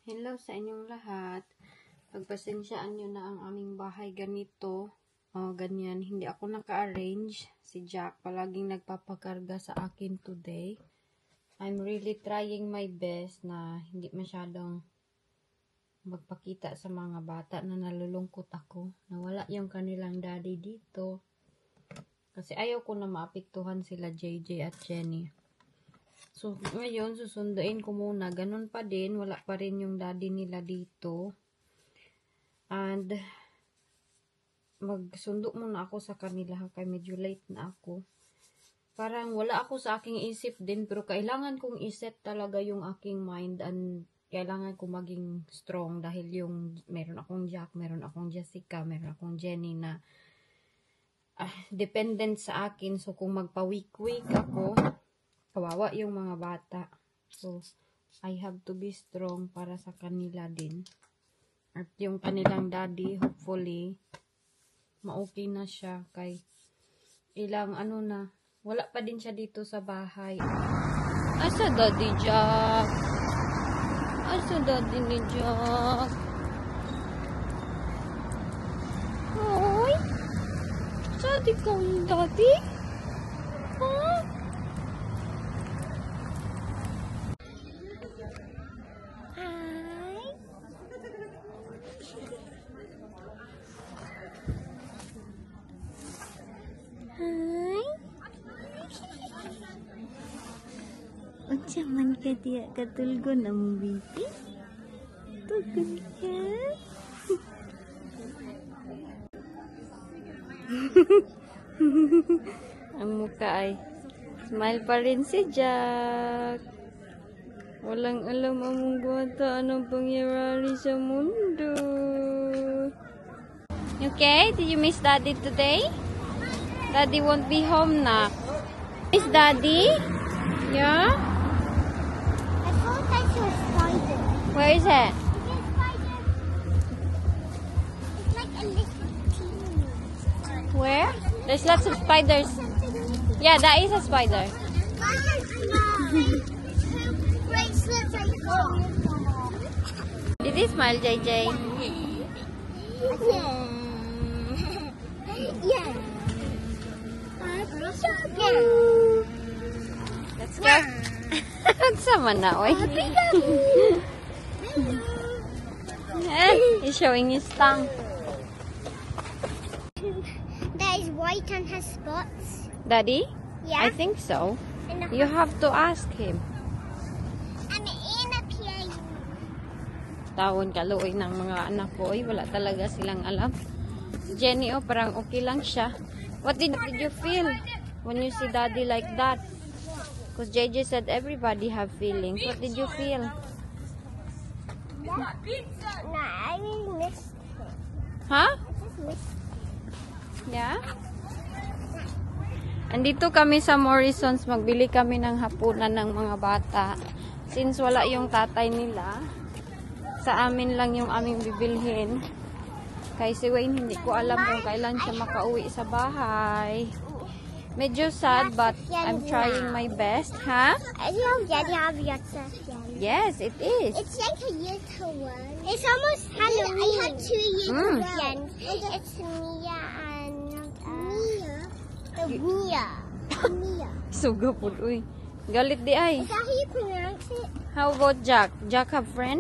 Hello sa inyong lahat. Pagpasensyaan nyo na ang aming bahay ganito. Ganyan. Hindi ako naka-arrange. Si Jack palaging nagpapakarga sa akin today. I'm really trying my best na hindi masyadong magpakita sa mga bata na nalulungkot ako. Nawala yung kanilang daddy dito. Kasi ayaw ko na maapektuhan sila JJ at Jenny. So, ngayon, susunduin ko muna. Ganun pa din. Wala pa rin yung daddy nila dito. And, magsundo muna ako sa kanila. Kaya medyo late na ako. Parang wala ako sa aking isip din. Pero kailangan kong iset talaga yung aking mind. And, kailangan ko maging strong. Dahil yung, meron akong Jack, meron akong Jessica, meron akong Jenny na dependent sa akin. So, kung magpa-week-week ako, kawawa yung mga bata. So, I have to be strong para sa kanila din. At yung kanilang daddy, hopefully, ma-okay na siya. Kay ilang na, wala pa din siya dito sa bahay. Asa daddy Jack? Asa daddy ni Jack? Hoy! Saan ikaw yung daddy? Huh? Unsaman ka diya katulgon ang baby? Tulgon ka? Ang mukha ay smile pa rin si Jack. Walang alam ang bata anong pangyayari sa mundo. Okay? Did you miss Daddy today? Daddy won't be home na. Miss Daddy? Yeah? I thought I saw a spider. Where is it? It's a spider. It's like a little teeny. Where? There's lots of spiders. Yeah, that is a spider. Did he smile, JJ? Yeah. Let's go. Sama na, oy. He's showing his tongue. That is white and has spots. Daddy? Yeah. I think so. And You have to ask him. I'm in a plane. Tawon kaluoy ng mga anak ko. Oy, wala talaga silang alam. Si Jenny, oh, parang okay lang siya. What did you feel when you see Daddy like that? Because JJ said everybody have feelings. What did you feel? No, I really missed it. Huh? I just missed it. Yeah? Andito kami sa Morrisons. Magbili kami ng hapunan ng mga bata. Since wala yung tatay nila, sa amin lang yung aming bibilhin. Kay si Wayne, hindi ko alam kung kailan siya makauwi sa bahay. Medyo sad, but I'm trying my best. Huh? Yes, it is. It's like a little one. It's almost Halloween. I have 2 little friends. It's Mia and Mia. Mia. Suga po, uy. Galit di ay. Is that how you pronounce it? How about Jack? Jack have friend?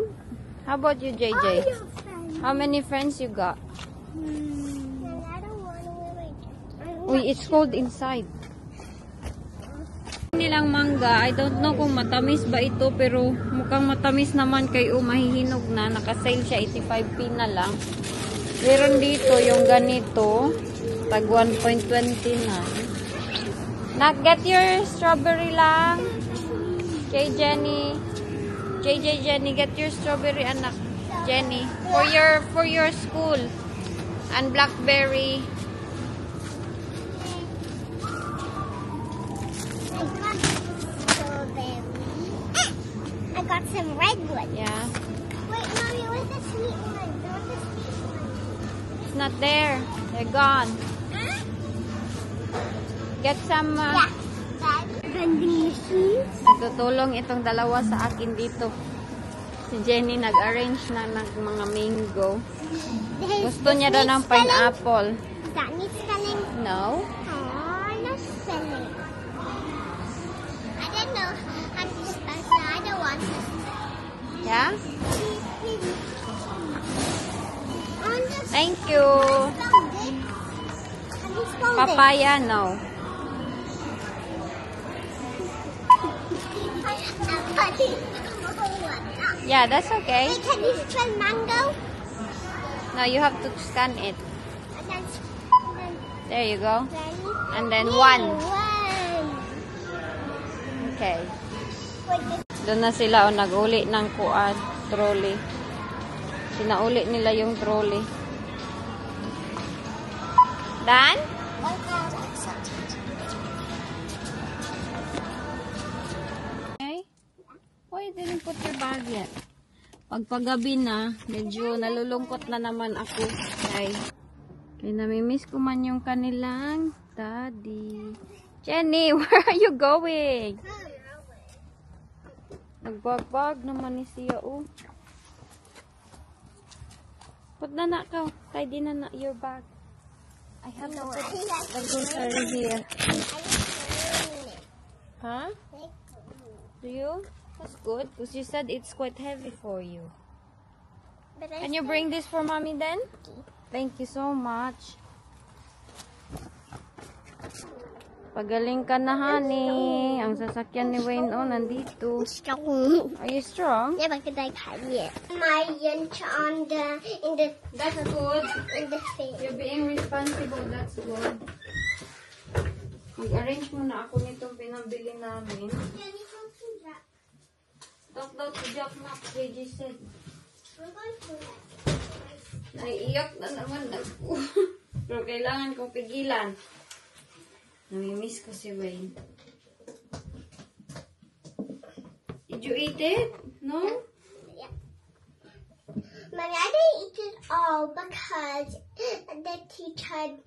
How about you, JJ? Oh, your friend. How many friends you got? I don't want to Uy, it's cold inside. Nilang mangga, I don't know kung matamis ba ito, pero mukhang matamis naman kayo, mahihinog na. Naka-sale siya, 85p na lang. Meron dito yung ganito, tag 1.29. Nak, get your strawberry lang. Kay Jenny. JJ, Jenny, get your strawberry, anak. Jenny, for your school. And blackberry. I got some redwood. Yeah. Wait, Mommy, where's the sweet one? Where's the sweet one? It's not there. They're gone. Get some... Yeah. Vending machines. Nagtutulong itong dalawa sa akin dito. Si Jenny nag-arrange na ng mga mango. Gusto niya daw ng pineapple. That needs spelling. No? Oh, no spelling. I don't know how to spell, so I don't want to. Yeah? Thank you. Papaya, no. Yeah, that's okay. Wait, can you spell mango? No, you have to scan it. And then There you go. ready? And then Yay, one. one. Okay. Wait, Doon na sila o nag-uli ng kuan, trolley. Sinauli nila yung trolley. Dan? Okay. Why you didn't put your bag yet? Pagpagabi na, medyo nalulungkot na naman ako. Okay. Kaya namimiss ko man yung kanilang daddy. Jenny, where are you going? Nagbag-bag naman ni siya, oh. Put na na ka. Tidy na na your bag. I have to put the grocery here. Huh? Do you? That's good. Because you said it's quite heavy for you. Can you bring this for mommy then? Thank you so much. Pagaling ka na, honey. Ang sasakyan ni Wayne, oh, nandito. strong. Are you strong? Yeah, because I can't yet. My lunch on the That's good. in the thing. You're being responsible. That's good. Mag-arrange muna ako nitong pinabili namin. Talk daw to Jack Mac, JJ said. Naiiyak na naman ako. Pero kailangan kong pigilan. Namimiss ko si Wayne. Did you eat it? No? Yeah. Mommy, I didn't eat it all because the teacher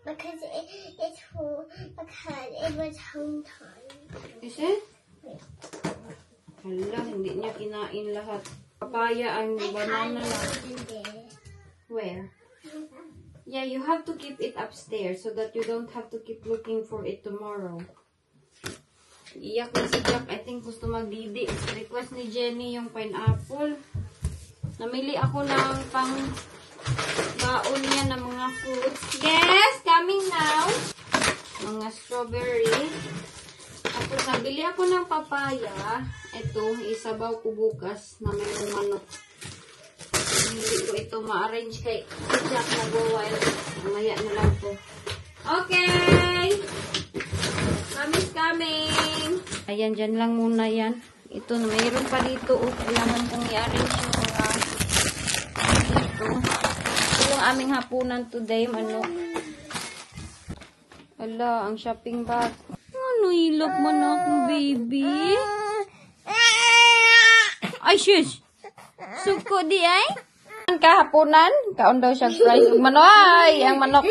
because it was home time. Is it? Hala, hindi niya kinain lahat. Papaya ang banana lang. Where? Yeah, you have to keep it upstairs so that you don't have to keep looking for it tomorrow. Iyak na si Jack. I think gusto magdidi. Request ni Jenny yung pineapple. Namili ako ng pang baon niya ng mga fruits. Yes, coming now. Mga strawberry. Tapos nabili ako ng papaya. Ito, isabaw ko bukas na may manok. Hindi ko ito ma-arrange kay Jack na go-wild. Mamaya na lang po. Okay! Mommy's coming! Ayan, dyan lang muna yan. Ito, mayroon pa dito. Kailangan kong i-arrange yung mga dito. Ito yung aming hapunan today, manok. Ala, ang shopping bag. Ano, hilap mo na akong baby? Ay, shush! Suko di ay? Kahaponan, kaon daw siya fries. Manoy, ang manok.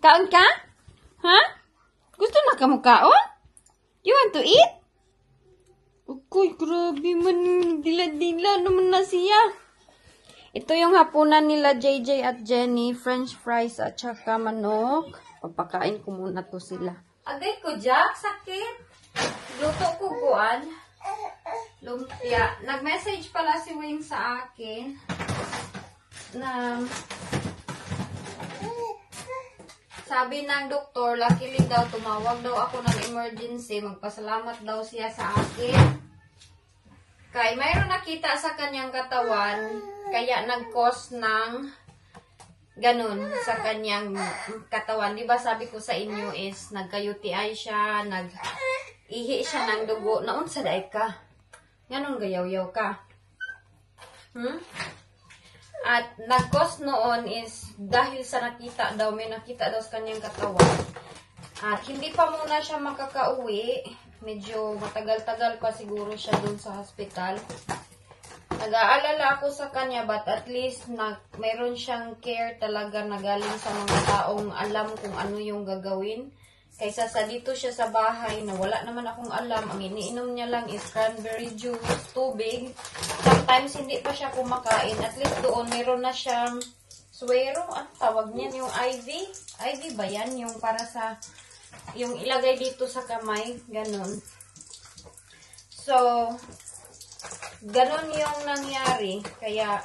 Kaon ka? Ha? Gusto na ka mo kaon? You want to eat? Ukoy, grabe man. Dila-dila naman na siya. Ito yung hapunan nila JJ at Jenny. French fries at saka manok. Papakain ko muna to sila. Agay ko, Jack. Sakit. Luto ko kuan. Lumpia. Nag-message pala si Wayne sa akin na sabi ng doktor, luckily daw tumawag daw ako ng emergency. Magpasalamat daw siya sa akin. Kaya mayroon nakita sa kanyang katawan, kaya nag-cause ng ganun sa kanyang katawan. Diba sabi ko sa inyo is nagka-UTI siya, nag-ihi siya ng dugo. Naon sa daig ka? Ganun gayaw-yaw ka. At nag-cause noon is dahil sa nakita daw, may nakita daw sa kanyang katawan. At hindi pa muna siya makakauwi. Medyo matagal-tagal pa siguro siya dun sa hospital. Nag-aalala ako sa kanya, but at least mayroon siyang care talaga na galing sa mga taong alam kung ano yung gagawin. Kaysa sa dito siya sa bahay na wala naman akong alam, ang iniinom niya lang is cranberry juice, tubig. Sometimes hindi pa siya kumakain. At least doon meron na siyang suwero. Ang tawag niyan, yung IV. IV ba yan? Yung para sa, yung ilagay dito sa kamay. Ganon. So, ganon yung nangyari. Kaya,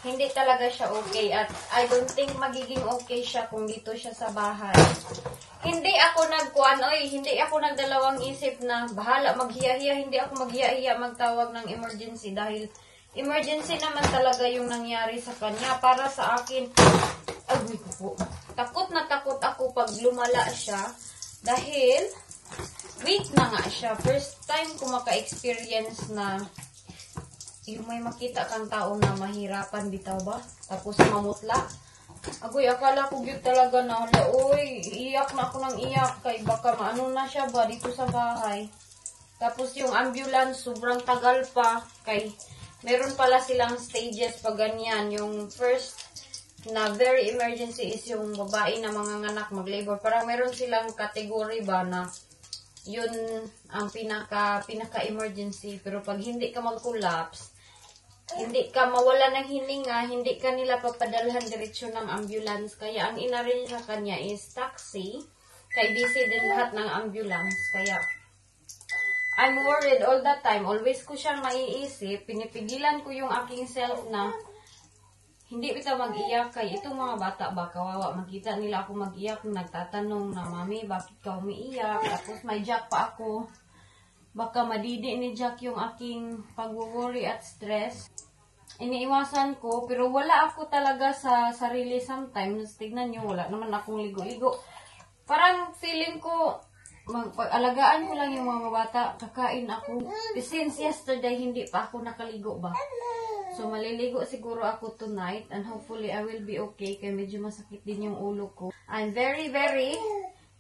hindi talaga siya okay. At I don't think magiging okay siya kung dito siya sa bahay. Hindi ako hindi ako nagdalawang isip na bahala maghiya-hiya. Hindi ako maghiya-hiya magtawag ng emergency dahil emergency naman talaga yung nangyari sa kanya. Para sa akin, takot na takot ako pag lumala siya dahil weak na nga siya. First time ko maka-experience na yung may makita kang tao na mahirapan bitaw ba? Tapos mamutla. Agoy, akala ko yun talaga na, uy, iyak na ako ng iyak kay baka maano na siya ba dito sa bahay. Tapos yung ambulance, sobrang tagal pa kay meron pala silang stages pag ganyan. Yung first na very emergency is yung babae na manganganak mag-labor. Parang meron silang category ba na yun ang pinaka-emergency. Pero pag hindi ka mag-collapse, hindi ka mawala ng hininga, hindi ka nila papadalhan diretsyon ng ambulance. Kaya ang inarrange sa kanya is taxi. Kay busy din lahat ng ambulance. Kaya I'm worried all the time. Always ko siyang naiisip. Pinipigilan ko yung aking self na hindi kita mag-iyak. Kay itong mga bata ba, kawawa. Makita nila ako mag-iyak. Nagtatanong na, Mami, bakit ka umiiyak? Tapos may Jack pa ako. Baka madidi ni Jack yung aking pag-worry at stress. Iniiwasan ko, pero wala ako talaga sa sarili sometimes. Tignan nyo, wala naman akong ligo-ligo. Parang feeling ko, pag-alagaan ko lang yung mga bata, kakain ako. Since yesterday, hindi pa ako nakaligo ba? So, maliligo siguro ako tonight and hopefully I will be okay kaya medyo masakit din yung ulo ko. I'm very, very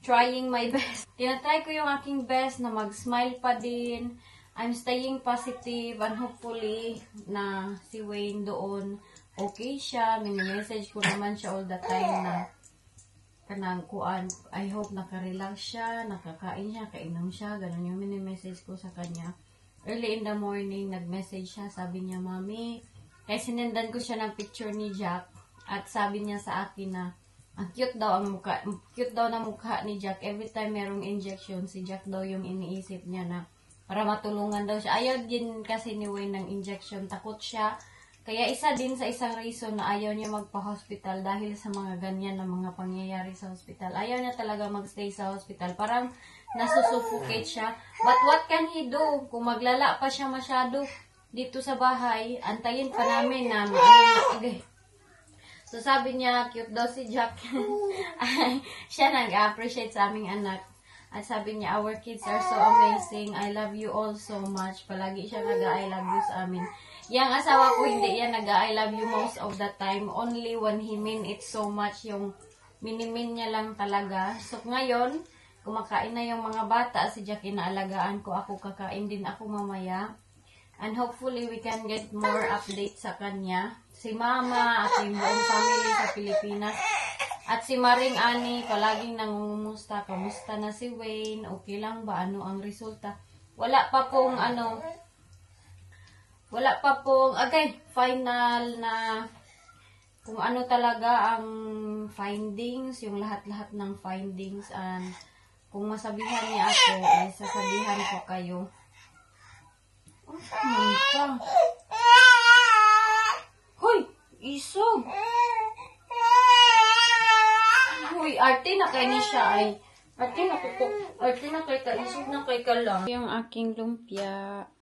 trying my best. Tinatry ko yung aking best na mag-smile pa din. I'm staying positive and hopefully na si Wayne doon okay siya. Mini-message ko naman siya all the time na kanang kuan. I hope nakarelax siya, nakakain siya, kainom siya. Ganun yung mini-message ko sa kanya. Early in the morning, nag-message siya. Sabi niya, Mami, kaya sinendan ko siya ng picture ni Jack. At sabi niya sa akin na ang cute daw ang mukha. Cute daw na mukha ni Jack. Every time merong injection, si Jack daw yung iniisip niya na para matulungan daw siya. Ayaw din kasi ni Wayne ng injection. Takot siya. Kaya isa din sa isang reason na ayaw niya magpa-hospital dahil sa mga ganyan na mga pangyayari sa hospital. Ayaw niya talaga magstay sa hospital. Parang nasusuffocate siya. But what can he do? Kung maglala pa siya masyado dito sa bahay, antayin pa namin na So, sabi niya, cute daw si Jack. Siya nag-appreciate sa aming anak. At sabi niya, our kids are so amazing. I love you all so much. Palagi siya nag-I love you sa amin. Yang asawa ko, hindi yan nag-I love you most of the time. Only when he mean it so much. Yung minimin niya lang talaga. So, ngayon, kumakain na yung mga bata. Si Jack, inaalagaan ko. Ako, kakain din ako mamaya. And hopefully, we can get more updates sa kanya. Si Mama at yung buong family sa Pilipinas. At si Maring Ani, palaging nangungumusta. Kamusta na si Wayne? Okay lang ba? Ano ang resulta? Wala pa pong final na kung ano talaga ang findings, yung lahat-lahat ng findings. And kung masabihan niya ako, ay sasabihan ko kayo. Oh, ka. Hoy! Isog! Hoy, arte na kayo ni siya ay. Arte na kay ka, isog na kay ka lang. Yung aking lumpia.